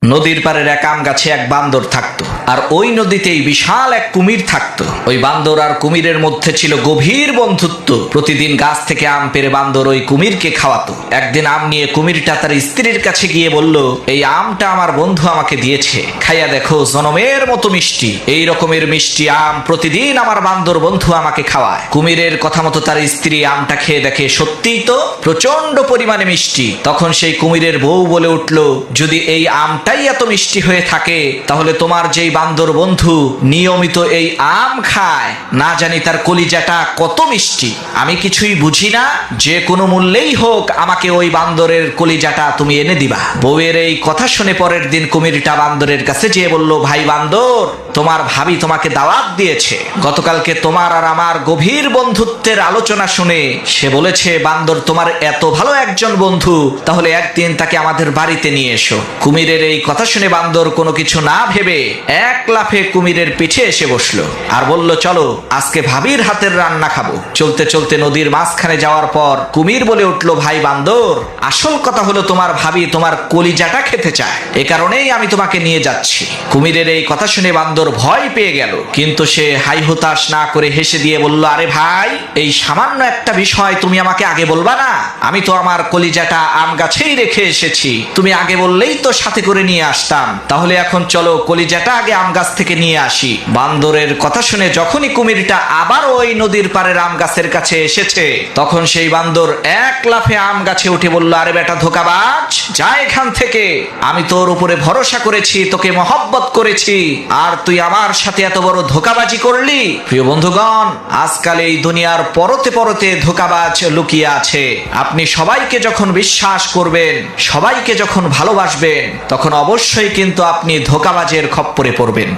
নদীর পাড়ের এক আম গাছে এক বান্দর থাকতো, আর ওই নদীতেই বিশাল এক কুমির থাকতো। ওই বান্দর আর কুমিরের মধ্যে ছিল গভীর বন্ধুত্ব। প্রতিদিন গাছ থেকে আম পেড়ে বান্দর ওই কুমিরকে খাওয়াতো। একদিন আম নিয়ে কুমিরটা তার স্ত্রীর কাছে গিয়ে বলল, এই আমটা আমার বন্ধু আমাকে দিয়েছে, খাইয়া দেখো, জনমের মতো মিষ্টি। এই রকমের মিষ্টি আম প্রতিদিন আমার বান্দর বন্ধু আমাকে খাওয়ায়। কুমিরের কথা মতো তার স্ত্রী আমটা খেয়ে দেখে সত্যিই তো প্রচন্ড পরিমাণে মিষ্টি। তখন সেই কুমিরের বউ বলে উঠল, যদি এই আমটাই এত মিষ্টি হয়ে থাকে, তাহলে তোমার যেই বান্দর বন্ধু নিয়মিত এই আম খায়, না জানি তার কলিজাটা কত মিষ্টি। আমি কিছুই বুঝি না, যে কোনো মূল্যেই হোক আমাকে ওই বান্দরের কলিজাটা তুমি এনে দিবা। বউয়ের এই কথা শুনে পরের দিন কুমিরটা বান্দরের কাছে যেয়ে বলল, ভাই বান্দর, তোমার ভাবি তোমাকে দাওয়াত দিয়েছে। গতকালকে তোমার আর আমার গভীর বন্ধুত্বের আলোচনা শুনে সে বলেছে, বান্দর তোমার এত ভালো একজন বন্ধু, তাহলে একদিন তাকে আমাদের বাড়িতে নিয়ে এসো। কুমিরের এই কথা শুনে বান্দর কোনো কিছু না ভেবে এক লাফে কুমিরের পিঠে এসে বসলো আর বলল, চলো আজকে ভাবির হাতের রান্না খাবো। চলতে চলতে নদীর মাঝখানে যাওয়ার পর কুমির বলে উঠলো, ভাই বান্দর, আসল কথা হলো তোমার ভাবি তোমার কলিজাটা খেতে চায়, এ কারণেই আমি তোমাকে নিয়ে যাচ্ছি। কুমিরের এই কথা শুনে বান্দর ভয় পেয়ে গেল, কিন্তু সে হাই হুতাশ না করে হেসে দিয়ে বলল, আরে ভাই, এই সামান্য একটা বিষয় তুমি আমাকে আগে বলবা না? আমি তো আমার কলিজাটা আম গাছেই রেখে এসেছি, তুমি আগে বললেই তো সাথে করে নিয়ে আসতাম। তাহলে এখন চলো কলিজাটা আগে আম গাছ থেকে নিয়ে আসি। বান্দরের কথা শুনে যখনই কুমিরটা আবার ওই নদীর পাড়ের আম গাছের কাছে এসেছে, তখন সেই বান্দর এক লাফে আম গাছে উঠে বলল, আরে বেটা ধোঁকাবাজ, যা এখান থেকে। আমি তোর উপরে ভরসা করেছি, তোকে মহব্বত করেছি, আর তুই আমার সাথে এত বড় ধোঁকাবাজি করলি। প্রিয় বন্ধুগণ, আজকাল এই দুনিয়ার পরতে পরতে ধোঁকাবাজ লুকিয়ে আছে। আপনি সবাইকে যখন বিশ্বাস করবেন, সবাইকে যখন ভালোবাসবেন, তখন অবশ্যই কিন্তু আপনি ধোঁকাবাজের খপ্পরে পড়বেন।